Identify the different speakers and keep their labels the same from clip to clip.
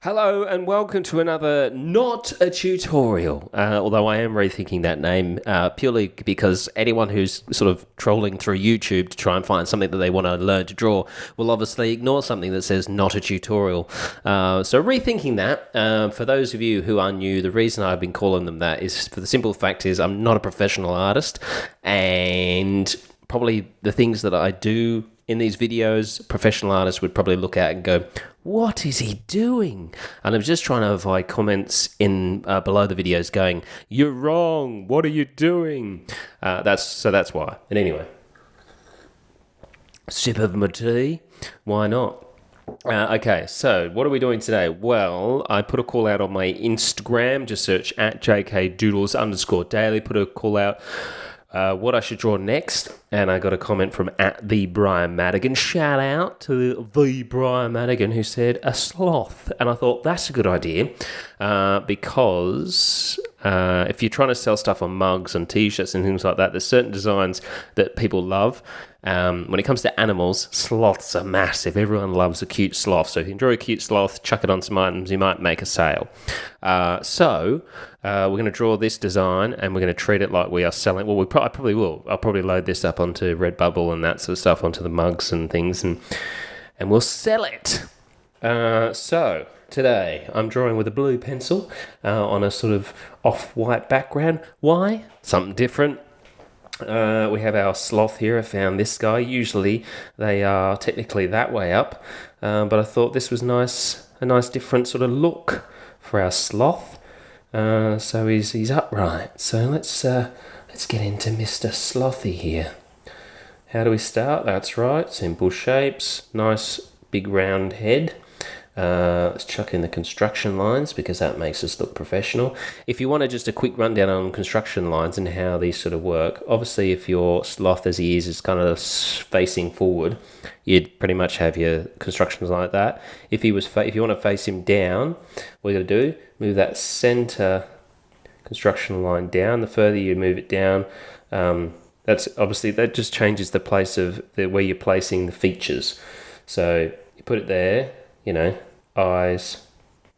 Speaker 1: Hello and welcome to another not a tutorial, although I am rethinking that name purely because anyone who's sort of trolling through YouTube to try and find something that they want to learn to draw will obviously ignore something that says not a tutorial. So rethinking that, for those of you who are new, the reason I've been calling them that is for the simple fact is I'm not a professional artist, and probably the things that I do in these videos, professional artists would probably look at and go, what is he doing? And I'm just trying to avoid comments in below the videos going, you're wrong, what are you doing? That's why. And anyway, sip of my tea, why not? Okay, so what are we doing today? Well, I put a call out on my Instagram, just search at jkdoodles_daily, put a call out what I should draw next, and I got a comment from at the Brian Madigan. Shout out to the Brian Madigan who said a sloth, and I thought that's a good idea because if you're trying to sell stuff on mugs and t-shirts and things like that, there's certain designs that people love. When it comes to animals, sloths are massive. Everyone loves a cute sloth. So if you enjoy a cute sloth, chuck it on some items, you might make a sale. So we're going to draw this design and we're going to treat it like we are selling. Well, I probably will. I'll probably load this up onto Redbubble and that sort of stuff, onto the mugs and things, and we'll sell it. So today I'm drawing with a blue pencil on a sort of off-white background. Why? Something different. We have our sloth here. I found this guy. Usually they are technically that way up, but I thought this was a nice different sort of look for our sloth. So he's upright. So let's get into Mr. Slothy here. How do we start? That's right. Simple shapes. Nice big round head. Let's chuck in the construction lines because that makes us look professional. If you want just a quick rundown on construction lines and how these sort of work, obviously if your sloth as he is kind of facing forward, you'd pretty much have your constructions like that. If you want to face him down, what you're going to do, move that center construction line down. The further you move it down, that just changes the place of where you're placing the features. So you put it there, eyes,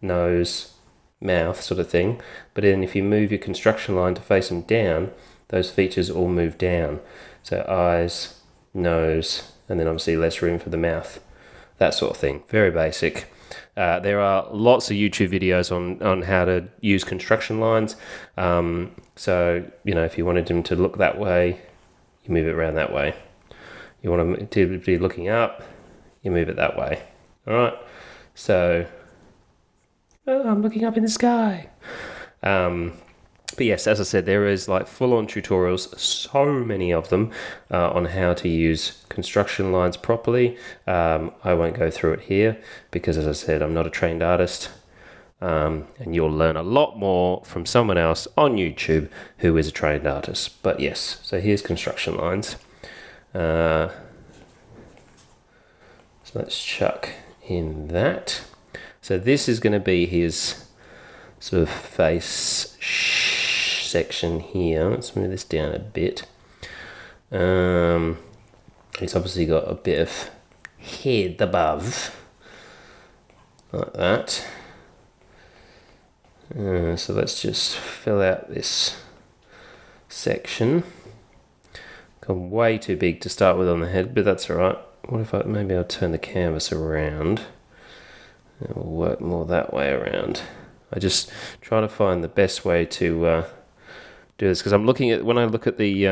Speaker 1: nose, mouth sort of thing. But then if you move your construction line to face them down, those features all move down. So eyes, nose, and then obviously less room for the mouth. That sort of thing. Very basic. There are lots of YouTube videos on how to use construction lines. So, if you wanted them to look that way, you move it around that way. You want them to be looking up, you move it that way. All right. So, I'm looking up in the sky. But yes, as I said, there is like full-on tutorials, so many of them, on how to use construction lines properly. I won't go through it here because, as I said, I'm not a trained artist. And you'll learn a lot more from someone else on YouTube who is a trained artist. But yes, so here's construction lines. So let's chuck in that. So this is going to be his sort of face section here. Let's move this down a bit. It's obviously got a bit of head above, like that. So let's just fill out this section. Gone way too big to start with on the head, but that's all right. What if maybe I'll turn the canvas around? It'll work more that way around. I just try to find the best way to do this because I'm looking at, when I look at the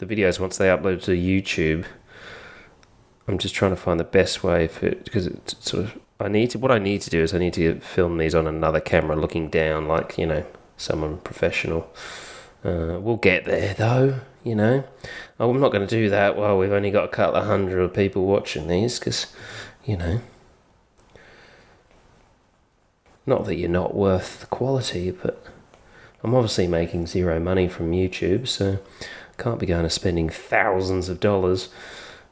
Speaker 1: videos once they upload to YouTube, I'm just trying to find the best way for it, because it's sort of, what I need to do is I need to film these on another camera looking down like, someone professional. We'll get there though, I'm not going to do that while we've only got a couple of hundred of people watching these, because, not that you're not worth the quality, but I'm obviously making zero money from YouTube, so I can't be going to spending thousands of dollars.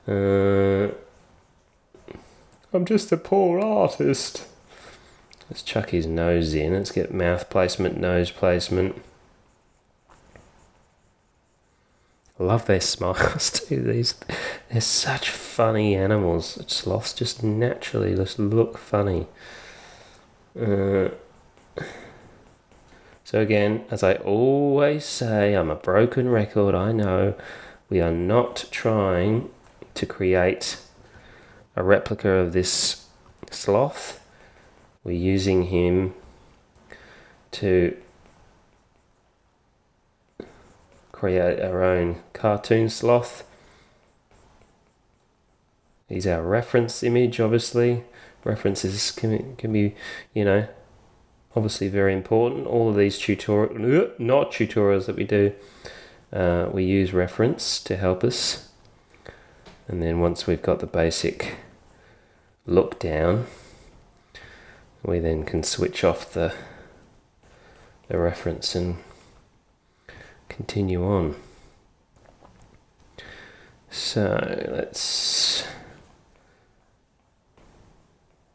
Speaker 1: I'm just a poor artist. Let's chuck his nose in. Let's get mouth placement, nose placement. I love their smiles too. They're such funny animals. Sloths just naturally just look funny. So again, as I always say, I'm a broken record, I know. We are not trying to create a replica of this sloth. We're using him to create our own cartoon sloth. He's our reference image, obviously. References can be, obviously very important. All of these not tutorials that we do, we use reference to help us. And then once we've got the basic look down, we then can switch off the reference and continue on. So let's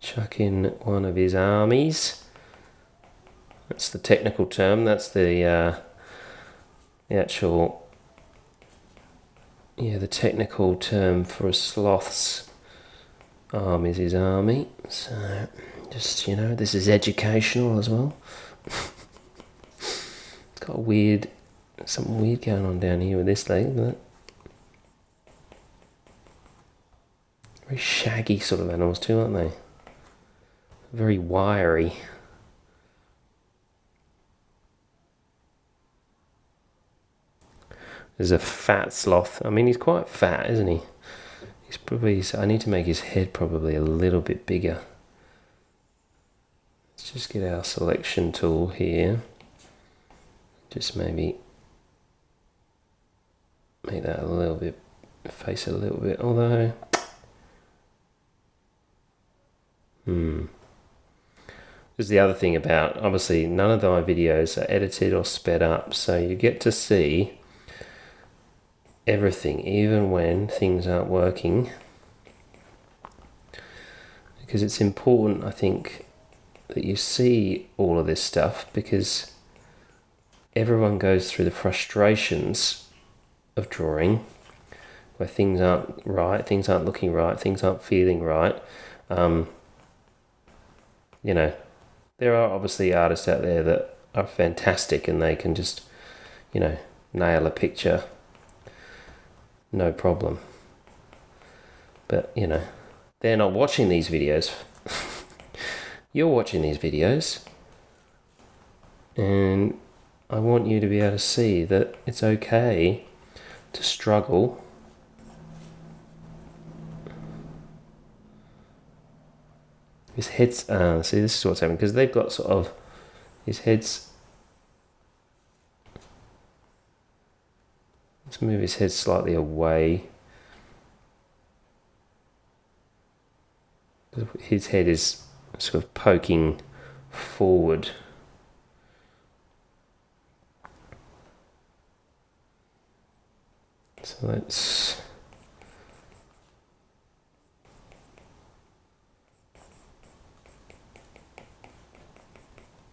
Speaker 1: chuck in one of his armies. That's the technical term. That's the actual, the technical term for a sloth's arm is his army. So just, this is educational as well. It's got something weird going on down here with this leg, but very shaggy sort of animals too, aren't they? Very wiry. There's a fat sloth. I mean, he's quite fat, isn't he? He's probably. I need to make his head probably a little bit bigger. Let's just get our selection tool here. Just maybe make that a little bit, face a little bit, although. There's the other thing about, obviously, none of my videos are edited or sped up, so you get to see everything, even when things aren't working, because it's important, I think, that you see all of this stuff, because everyone goes through the frustrations of drawing where things aren't right, things aren't looking right, things aren't feeling right. There are obviously artists out there that are fantastic and they can just, nail a picture, no problem. But, they're not watching these videos. You're watching these videos. And I want you to be able to see that it's okay to struggle. His head's, see, this is what's happening, because they've got sort of, his head's, let's move his head slightly away. His head is sort of poking forward. So let's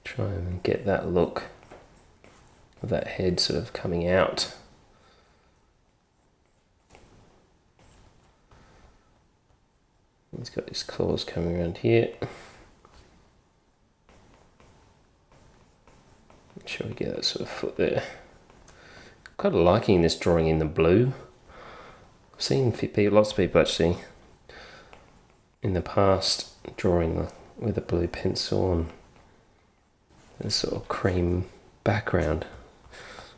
Speaker 1: try and get that look of that head sort of coming out. He's got his claws coming around here. Make sure we get that sort of foot there. Quite liking this drawing in the blue. I've seen lots of people actually in the past drawing with a blue pencil and this sort of cream background.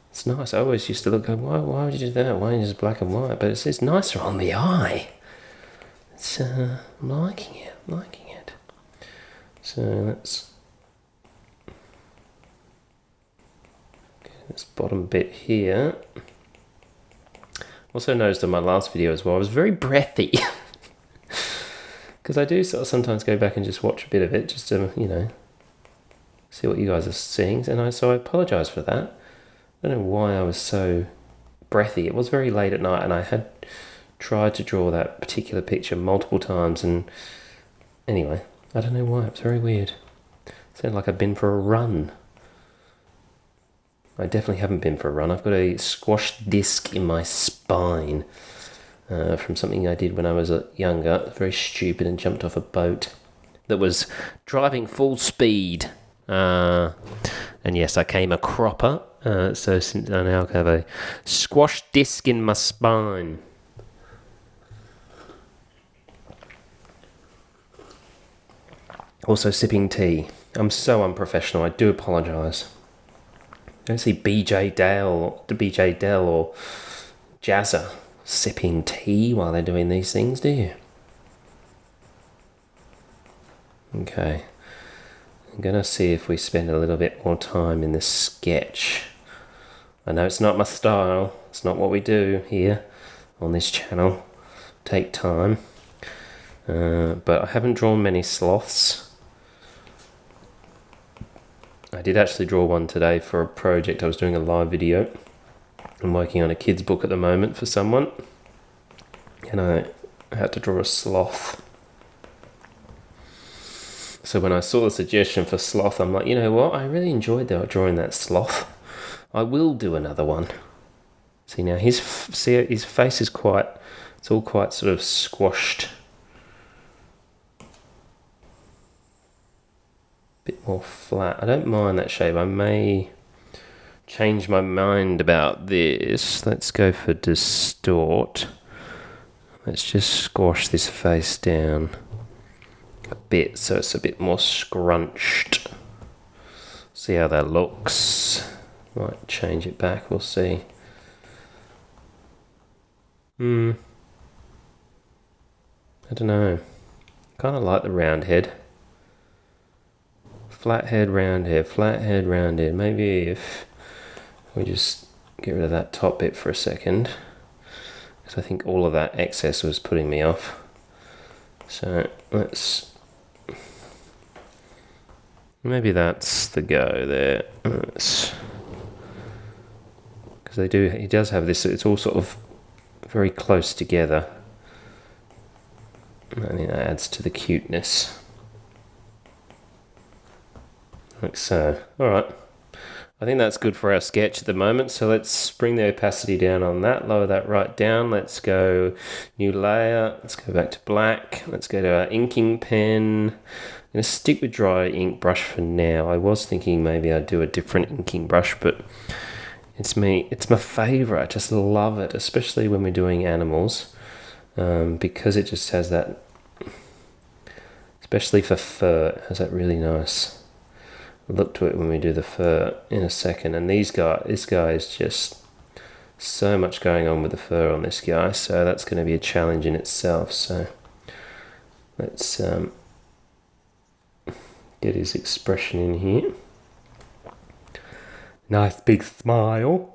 Speaker 1: It's nice. I always used to look, why would you do that? Why is it just black and white? But it's nicer on the eye. It's, I'm liking it. So let's get this bottom bit here. Also noticed in my last video as well, I was very breathy. Because I do sort of sometimes go back and just watch a bit of it, just to, see what you guys are seeing. And so I apologise for that. I don't know why I was so breathy. It was very late at night and I had tried to draw that particular picture multiple times, and anyway, I don't know why. It's very weird. It sounded like I've been for a run. I definitely haven't been for a run. I've got a squashed disc in my spine from something I did when I was younger. Very stupid, and jumped off a boat. that was driving full speed. And yes, I came a cropper. So since I now have a squash disc in my spine. Also sipping tea. I'm so unprofessional. I do apologise. I don't see BJ Dale or Jazza sipping tea while they're doing these things, do you? Okay. I'm going to see if we spend a little bit more time in this sketch. I know it's not my style. It's not what we do here on this channel. Take time. But I haven't drawn many sloths. I did actually draw one today for a project. I was doing a live video. I'm working on a kid's book at the moment for someone. And I had to draw a sloth. So when I saw the suggestion for sloth, I'm like, you know what? I really enjoyed drawing that sloth. I will do another one. See now, his face is it's all quite sort of squashed. Bit more flat. I don't mind that shape. I may change my mind about this. Let's go for distort. Let's just squash this face down a bit so it's a bit more scrunched. See how that looks. Might change it back, we'll see. I don't know. Kind of like the round head. Flat head, round head, flat head, round head. Maybe if we just get rid of that top bit for a second, because I think all of that excess was putting me off. So maybe that's the go there. Because he does have this, it's all sort of very close together. I think that adds to the cuteness. Like so. Alright. I think that's good for our sketch at the moment. So let's bring the opacity down on that. Lower that right down. Let's go new layer. Let's go back to black. Let's go to our inking pen. I'm going to stick with dry ink brush for now. I was thinking maybe I'd do a different inking brush, but it's my favourite. I just love it, especially when we're doing animals, because it just has that, especially for fur, it has that really nice look to it when we do the fur in a second. And this guy is just so much going on with the fur on this guy, so that's going to be a challenge in itself. So let's get his expression in here. Nice big smile.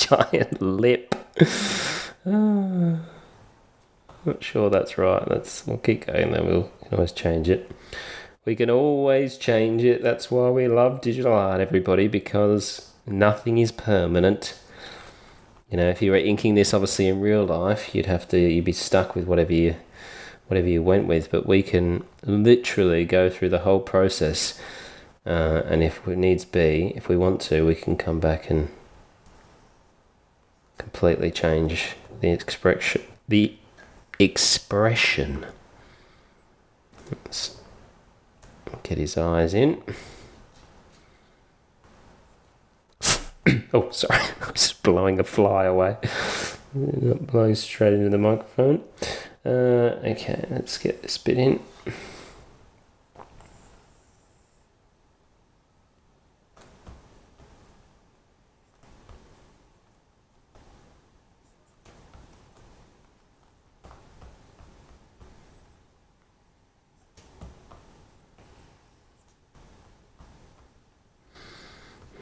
Speaker 1: Giant lip. Not sure that's right. We'll keep going, then we can always change it. We can always change it. That's why we love digital art, everybody, because nothing is permanent. You know, if you were inking this obviously in real life, you'd be stuck with whatever you went with. But we can literally go through the whole process, and if we want to, we can come back and completely change the expression. Let's get his eyes in. Oh, sorry, I was blowing a fly away. Not blowing straight into the microphone. Okay, let's get this bit in.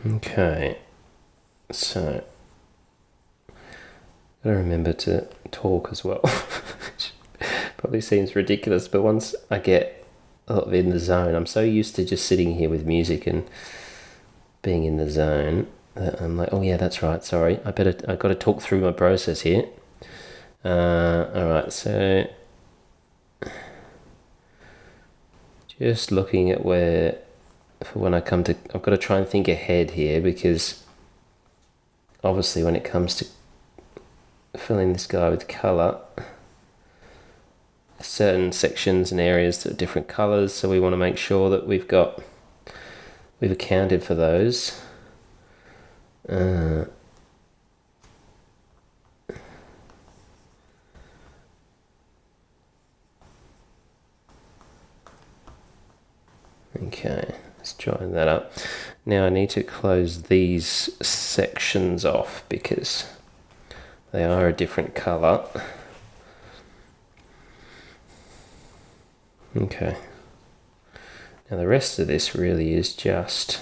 Speaker 1: Okay, so gotta remember to talk as well. Probably seems ridiculous, but once I get in the zone, I'm so used to just sitting here with music and being in the zone that I'm like, oh yeah, that's right. Sorry, I've got to talk through my process here. All right, so just looking at where. For when I come to, I've got to try and think ahead here, because obviously when it comes to filling this guy with colour, certain sections and areas that are different colours, so we want to make sure that we've accounted for those. Okay, let's join that up. Now I need to close these sections off because they are a different colour. Okay. Now the rest of this really is just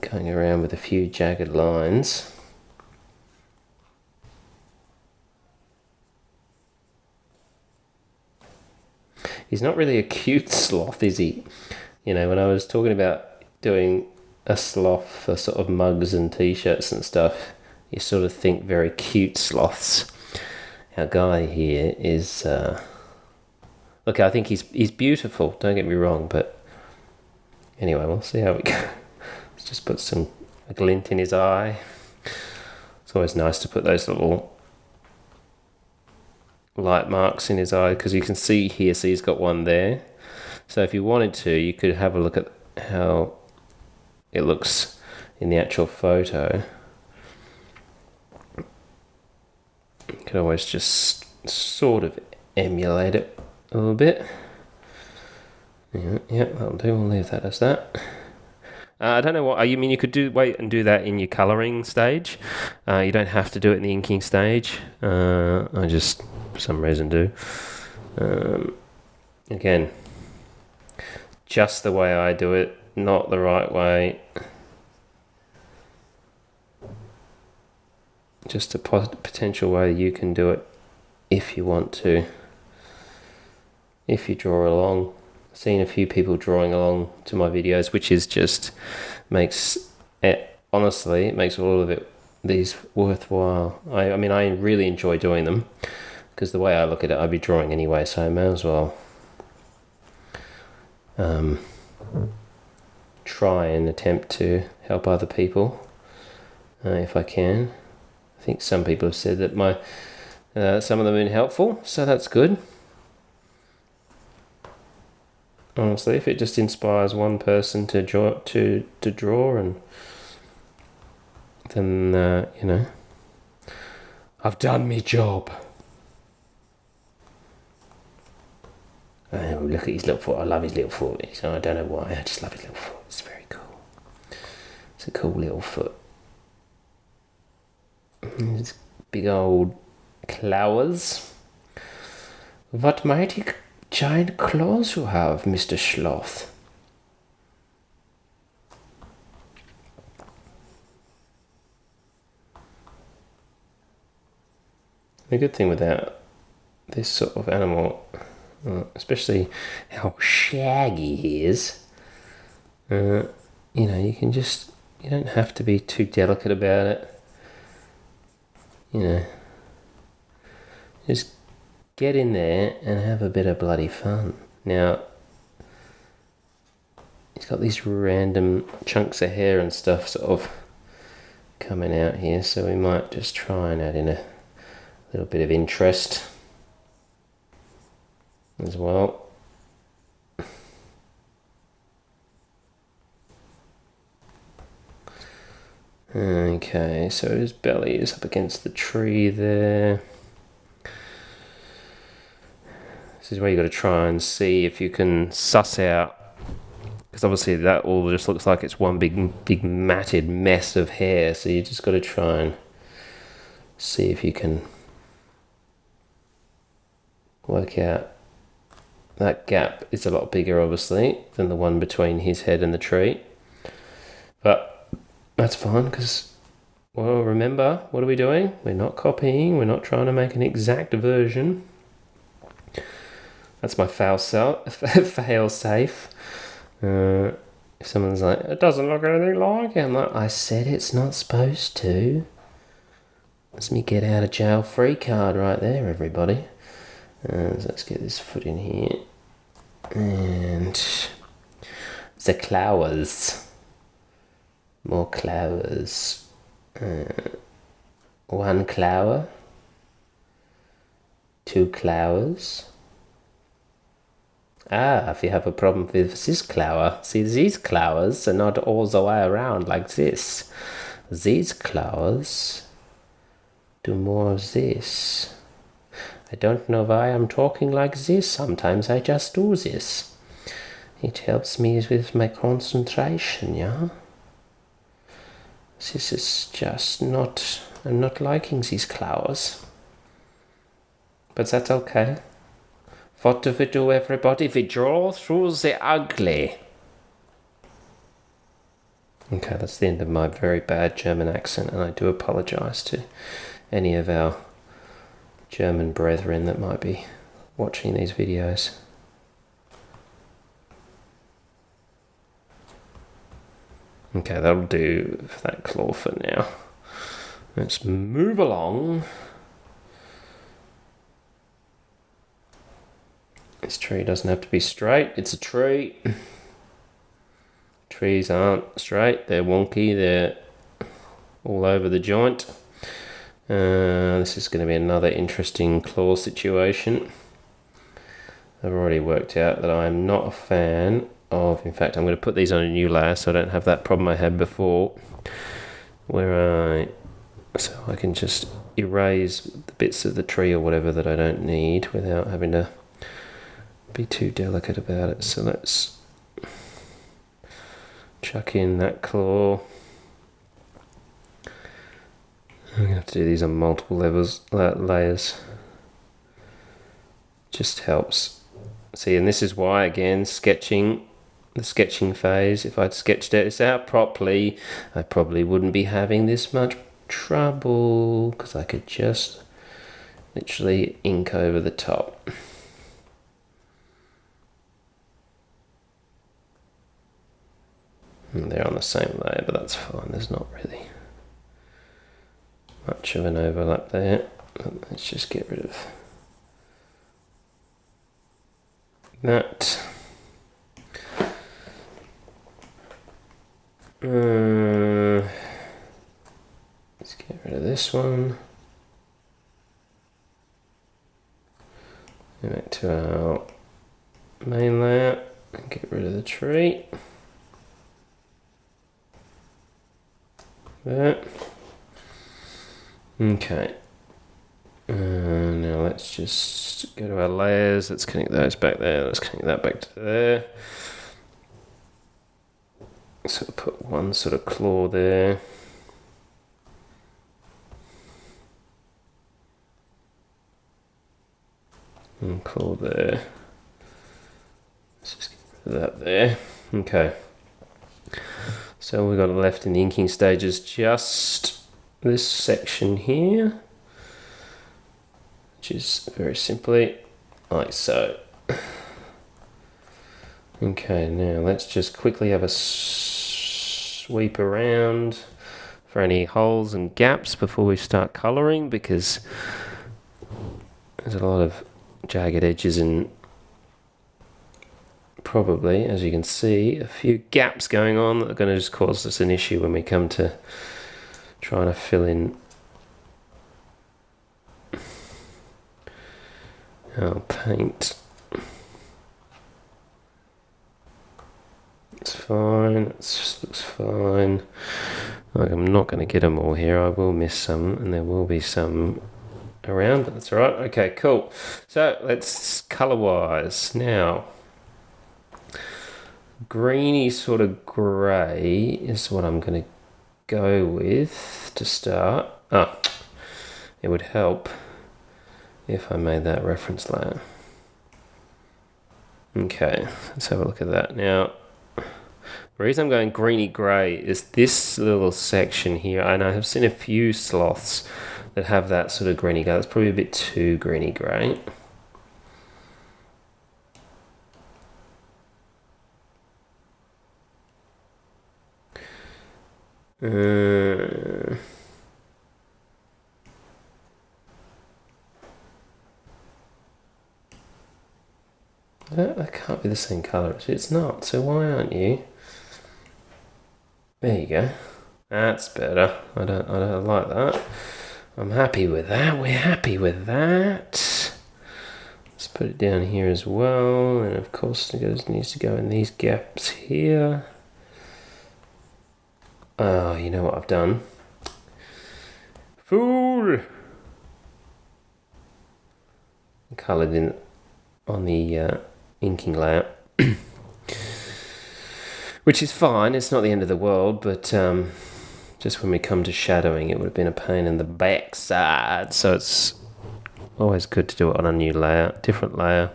Speaker 1: going around with a few jagged lines. He's not really a cute sloth, is he? You know, when I was talking about doing a sloth for sort of mugs and t-shirts and stuff, you sort of think very cute sloths. Our guy here is, look, I think he's beautiful, don't get me wrong, but anyway, we'll see how we go. Let's just put a glint in his eye. It's always nice to put those little light marks in his eye, because you can see here, see he's got one there. So if you wanted to, you could have a look at how it looks in the actual photo. You could always just sort of emulate it a little bit. Yeah, that'll do. We'll leave that as that. I don't know what you mean. You could wait and do that in your colouring stage. You don't have to do it in the inking stage. I just, for some reason, do. Again, just the way I do it, not the right way. Just a potential way you can do it if you want to. If you draw along. I've seen a few people drawing along to my videos, which is just honestly, it makes all of these worthwhile. I mean, I really enjoy doing them, because the way I look at it, I'd be drawing anyway, so I may as well try and attempt to help other people if I can. I think some people have said that some of them have been helpful, so that's good. Honestly, if it just inspires one person to draw, and then you know, I've done my job. Oh, look at his little foot. I love his little foot. I don't know why. I just love his little foot. It's very cool. It's a cool little foot. His big old claws. What mighty giant claws you have, Mr. Sloth. The good thing with this sort of animal, especially how shaggy he is, you know, you don't have to be too delicate about it. You know, just get in there and have a bit of bloody fun. Now, he's got these random chunks of hair and stuff sort of coming out here, so we might just try and add in a little bit of interest as well. Okay, so his belly is up against the tree there. This is where you got to try and see if you can suss out, because obviously that all just looks like it's one big matted mess of hair, so you just got to try and see if you can work out. That gap is a lot bigger, obviously, than the one between his head and the tree. But that's fine, because, well, remember, what are we doing? We're not copying. We're not trying to make an exact version. That's my fail safe. If someone's like, it doesn't look anything like it, I'm like, I said it's not supposed to. That's me get out of jail free card right there, everybody. So let's get this foot in here. And the claws. More flowers. One flower. Two flowers. Ah, if you have a problem with this flower, see, these flowers are not all the way around like this. These flowers do more of this. I don't know why I'm talking like this. Sometimes I just do this. It helps me with my concentration, yeah? This is just not... I'm not liking these flowers. But that's okay. What do we do, everybody? We draw through the ugly. Okay, that's the end of my very bad German accent, and I do apologise to any of our German brethren that might be watching these videos. Okay, that'll do for that claw for now. Let's move along. This tree doesn't have to be straight, it's a tree. Trees aren't straight, they're wonky, they're all over the joint. This is going to be another interesting claw situation. I've already worked out that I'm not a fan of, in fact I'm going to put these on a new layer so I don't have that problem I had before, so I can just erase the bits of the tree or whatever that I don't need without having to be too delicate about it. So let's chuck in that claw. I'm going to have to do these on multiple layers. Just helps. See, and this is why, again, the sketching phase, if I'd sketched this out properly, I probably wouldn't be having this much trouble, because I could just literally ink over the top. And they're on the same layer, but that's fine. There's not really much of an overlap there. Let's just get rid of that. Let's get rid of this one. Go back to our main layer and get rid of the tree. There. Okay. Now let's just go to our layers. Let's connect those back there. Let's connect that back to there. So put one sort of claw there. And claw there. Let's just get rid of that there. Okay. So we've got left in the inking stages just this section here, which is very simply like so. Okay, now let's just quickly have a sweep around for any holes and gaps before we start colouring, because there's a lot of jagged edges and probably, as you can see, a few gaps going on that are going to just cause us an issue when we come to trying to fill in our paint. It's fine, it looks fine. I'm not going to get them all here, I will miss some, and there will be some around, but that's alright. Okay, cool. So let's colour wise now. Greeny sort of grey is what I'm going to go with to start. It would help if I made that reference layer. Okay, let's have a look at that. Now, the reason I'm going greeny grey is this little section here, and I have seen a few sloths that have that sort of greeny grey. It's probably a bit too greeny grey. That can't be the same colour. It's not, so why aren't you? There you go. That's better. I don't like that. I'm happy with that. We're happy with that. Let's put it down here as well. And of course it needs to go in these gaps here. Oh, you know what I've done? Fool! Coloured in on the inking layer. Which is fine, it's not the end of the world, but just when we come to shadowing, it would have been a pain in the backside. So it's always good to do it on a new layer, different layer.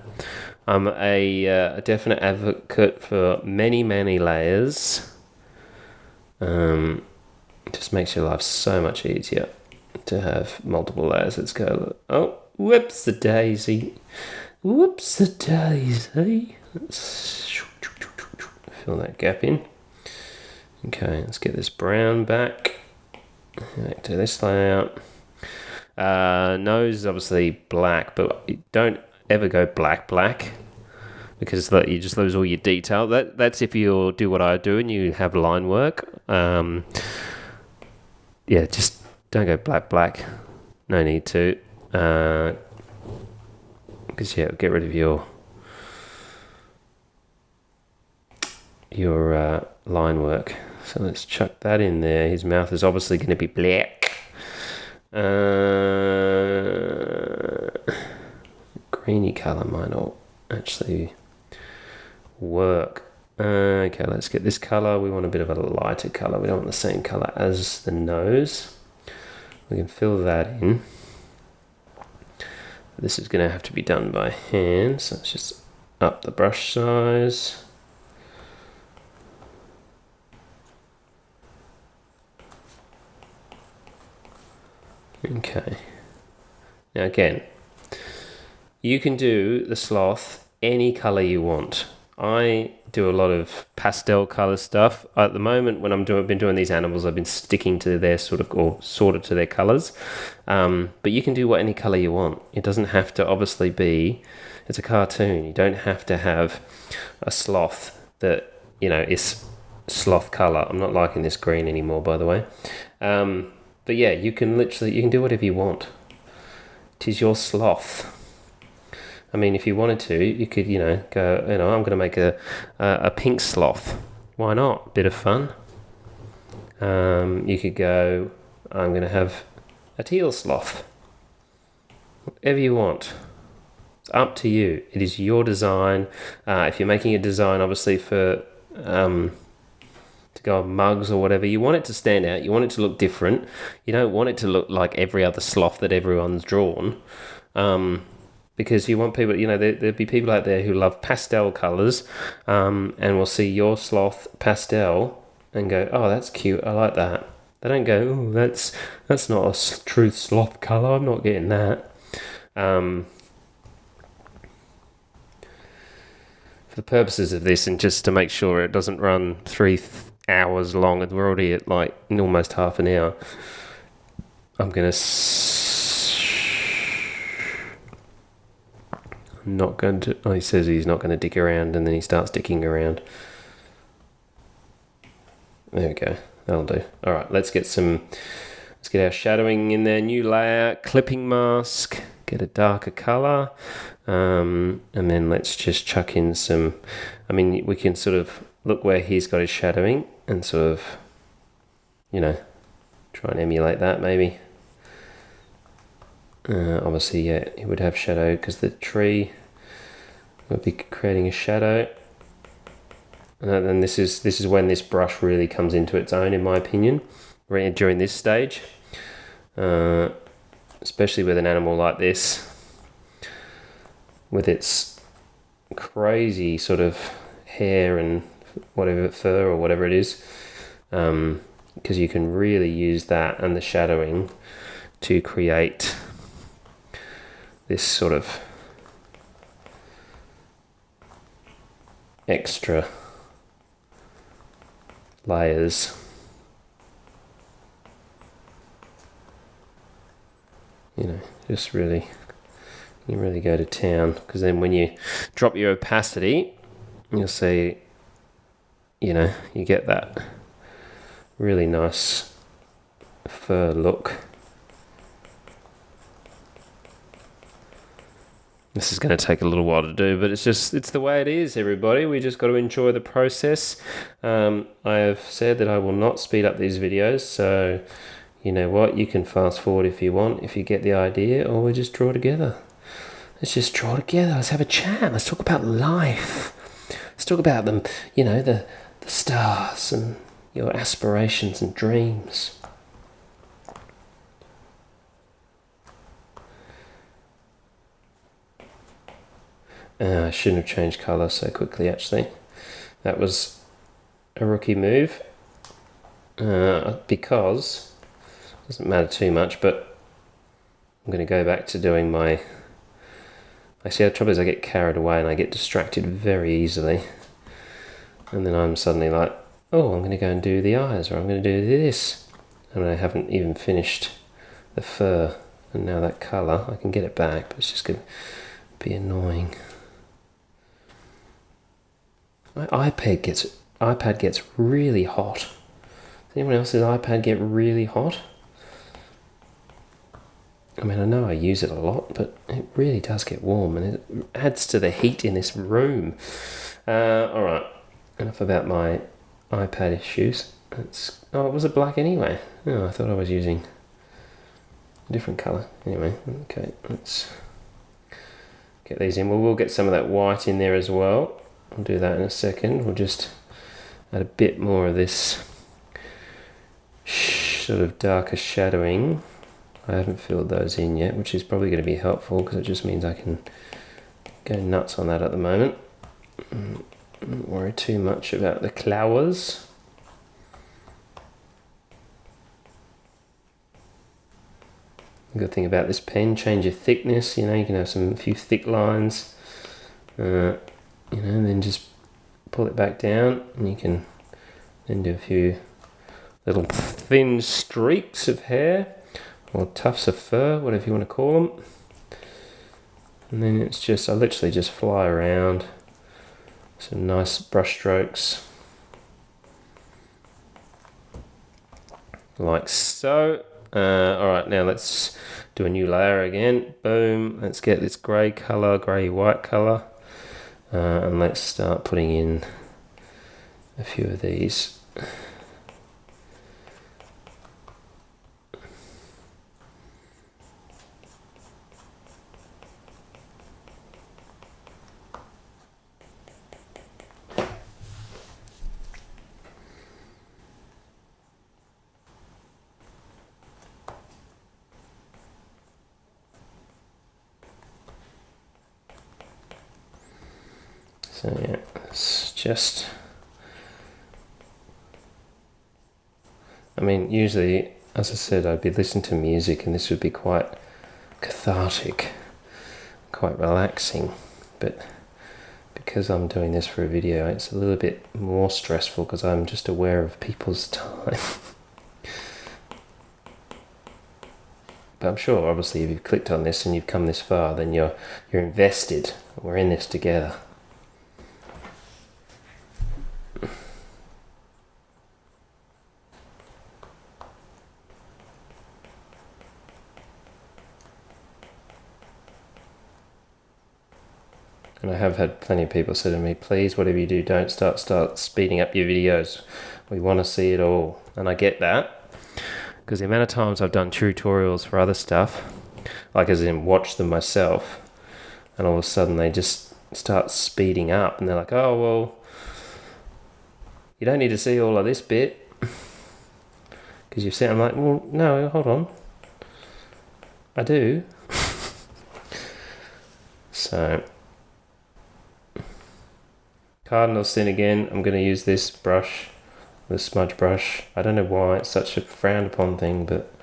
Speaker 1: I'm a definite advocate for many, many layers. It just makes your life so much easier to have multiple layers. Let's go. Oh, whoops the daisy. Whoops the daisy. Let's fill that gap in. Okay, let's get this brown back. Back to this layout. Nose is obviously black, but don't ever go black because you just lose all your detail. That's if you do what I do and you have line work. Yeah, just don't go black. No need to. Because get rid of your line work. So let's chuck that in there. His mouth is obviously going to be black. Greeny colour might not actually work. Okay, let's get this colour. We want a bit of a lighter colour. We don't want the same colour as the nose. We can fill that in. This is going to have to be done by hand, so let's just up the brush size. Okay. Now again, you can do the sloth any colour you want. I do a lot of pastel colour stuff. At the moment, when I've been doing these animals, I've been sticking to their sorted to their colours. But you can do any colour you want. It doesn't have to obviously be, it's a cartoon. You don't have to have a sloth that, is sloth colour. I'm not liking this green anymore, by the way. But yeah, you can do whatever you want. 'Tis your sloth. I mean, if you wanted to, you could, go, I'm going to make a pink sloth. Why not? Bit of fun. You could go, I'm going to have a teal sloth. Whatever you want. It's up to you. It is your design. If you're making a design, obviously, for to go on mugs or whatever, you want it to stand out. You want it to look different. You don't want it to look like every other sloth that everyone's drawn. Because you want people, there'll be people out there who love pastel colours and will see your sloth pastel and go, oh, that's cute, I like that. They don't go, oh, that's not a true sloth colour, I'm not getting that. For the purposes of this, and just to make sure it doesn't run 3 hours long, and we're already at almost half an hour, I'm going to... not going to... Oh, he says he's not going to dig around, and then he starts digging around. There we go. That'll do. All right, let's get our shadowing in there. New layer, clipping mask. Get a darker colour. And then let's just chuck in some... I mean, we can sort of look where he's got his shadowing and sort of, try and emulate that maybe. Obviously, yeah, it would have shadow because the tree would be creating a shadow. And then this is when this brush really comes into its own, in my opinion, during this stage. Especially with an animal like this, with its crazy sort of hair and whatever, fur or whatever it is, because you can really use that and the shadowing to create this sort of extra layers. Just really, you really go to town, because then when you drop your opacity, you'll see, you get that really nice fur look. This is going to take a little while to do, but it's the way it is, everybody. We just got to enjoy the process. I have said that I will not speed up these videos, so you know what? You can fast forward if you want, if you get the idea, or we'll just draw together. Let's just draw together. Let's have a chat. Let's talk about life. Let's talk about them, you know, the stars and your aspirations and dreams. I shouldn't have changed colour so quickly, actually. That was a rookie move. Because, it doesn't matter too much, but I'm going to go back to doing my... Actually, the trouble is I get carried away and I get distracted very easily. And then I'm suddenly like, oh, I'm going to go and do the eyes, or I'm going to do this. And I haven't even finished the fur. And now that colour, I can get it back, but it's just going to be annoying. My iPad gets really hot. Does anyone else's iPad get really hot? I mean, I know I use it a lot, but it really does get warm, and it adds to the heat in this room. All right, enough about my iPad issues. Was it black anyway? Oh, I thought I was using a different colour. Anyway, okay, let's get these in. We'll get some of that white in there as well. I'll do that in a second. We'll just add a bit more of this sort of darker shadowing. I haven't filled those in yet, which is probably going to be helpful because it just means I can go nuts on that at the moment. Don't worry too much about the flowers. The good thing about this pen, change your thickness. You know, you can have a few thick lines. You know, and then just pull it back down, and you can then do a few little thin streaks of hair, or tufts of fur, whatever you want to call them. And then it's just, I literally just fly around, some nice brush strokes, like so. Alright, now let's do a new layer again. Boom, let's get this grey colour, grey-white colour. And let's start putting in a few of these. So yeah, it's just, I mean, usually, as I said, I'd be listening to music and this would be quite cathartic, quite relaxing, but because I'm doing this for a video, it's a little bit more stressful because I'm just aware of people's time. But I'm sure, obviously, if you've clicked on this and you've come this far, then you're invested. We're in this together. And I have had plenty of people say to me, please, whatever you do, don't start speeding up your videos. We want to see it all. And I get that, because the amount of times I've done tutorials for other stuff, like as in watch them myself, and all of a sudden they just start speeding up and they're like, oh, well, you don't need to see all of this bit. Because you've seen, I'm like, well, no, hold on. I do. So... Cardinal sin again. I'm going to use this brush, the smudge brush. I don't know why it's such a frowned upon thing, but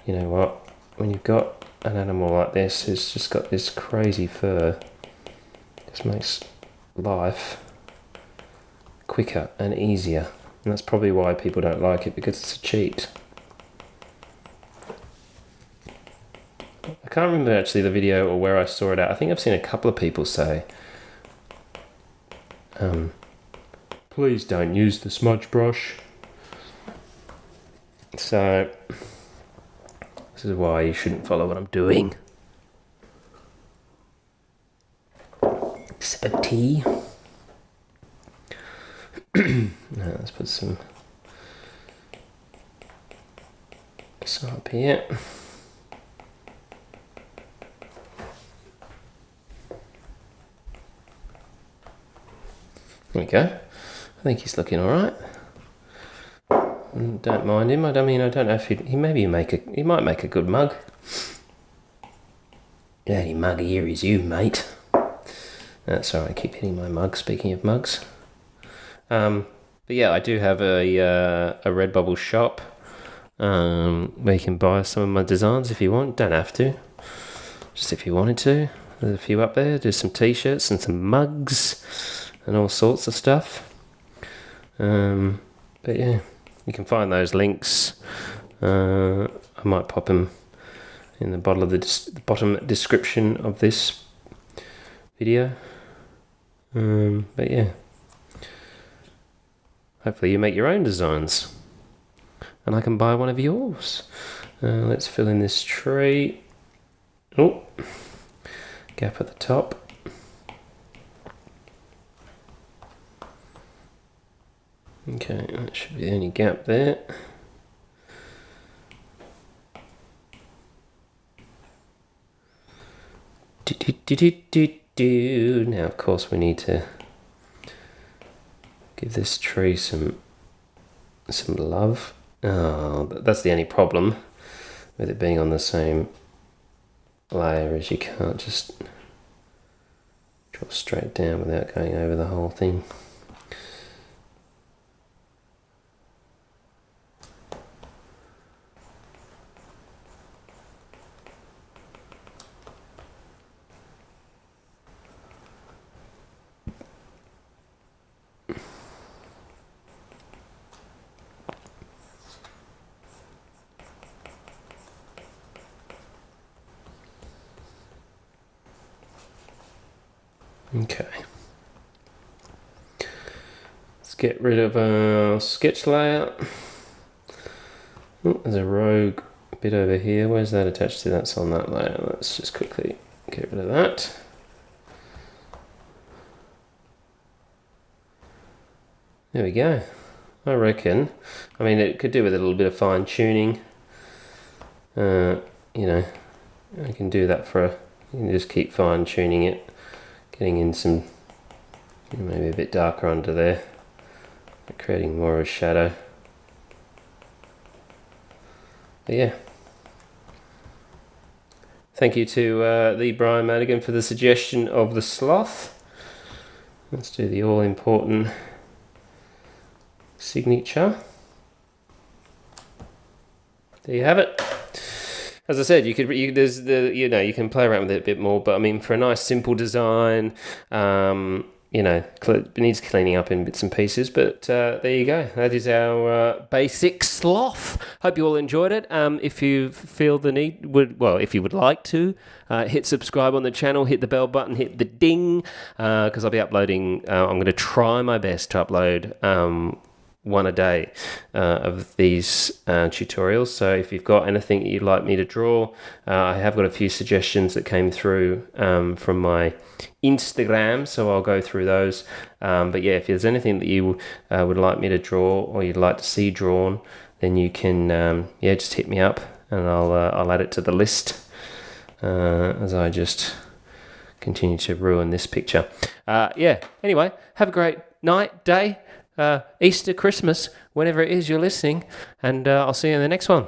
Speaker 1: you know what? When you've got an animal like this, it's just got this crazy fur. It just makes life quicker and easier. And that's probably why people don't like it, because it's a cheat. I can't remember actually the video or where I saw it at. I think I've seen a couple of people say, please don't use the smudge brush. So this is why you shouldn't follow what I'm doing. Sip of tea. Now let's put some up here. There we go. I think he's looking all right. Don't mind him. I don't know if he might make a good mug. The only mug here is you, mate. That's alright. I keep hitting my mug. Speaking of mugs, but yeah, I do have a Redbubble shop where you can buy some of my designs if you want. Don't have to. Just if you wanted to. There's a few up there. There's some t-shirts and some mugs and all sorts of stuff. But yeah, you can find those links. I might pop them in the bottom of the bottom description of this video. But yeah, hopefully you make your own designs and I can buy one of yours. Let's fill in this tree. Oh, gap at the top. Okay, that should be the only gap there. Now, of course, we need to give this tree some love. Oh, that's the only problem with it being on the same layer, is you can't just draw straight down without going over the whole thing. Okay, let's get rid of our sketch layout. Oh, there's a rogue bit over here. Where's that attached to? That's on that layer. Let's just quickly get rid of that. There we go. I reckon. I mean, it could do with a little bit of fine tuning. You know, I can do that you can just keep fine tuning it. Getting in some, maybe a bit darker under there, creating more of a shadow. But yeah, thank you to the Brian Madigan for the suggestion of the sloth. Let's do the all-important signature. There you have it. As I said, you can play around with it a bit more, but I mean, for a nice simple design, it needs cleaning up in bits and pieces, but there you go. That is our basic sloth. Hope you all enjoyed it. If you feel the need, if you would like to, hit subscribe on the channel, hit the bell button, hit the ding, because I'll be uploading. I'm going to try my best to upload one a day of these tutorials. So if you've got anything that you'd like me to draw, I have got a few suggestions that came through from my Instagram, so I'll go through those. But yeah, if there's anything that you would like me to draw or you'd like to see drawn, then you can just hit me up and I'll add it to the list as I just continue to ruin this picture. Anyway, have a great night, day, Easter, Christmas, whenever it is you're listening, and I'll see you in the next one.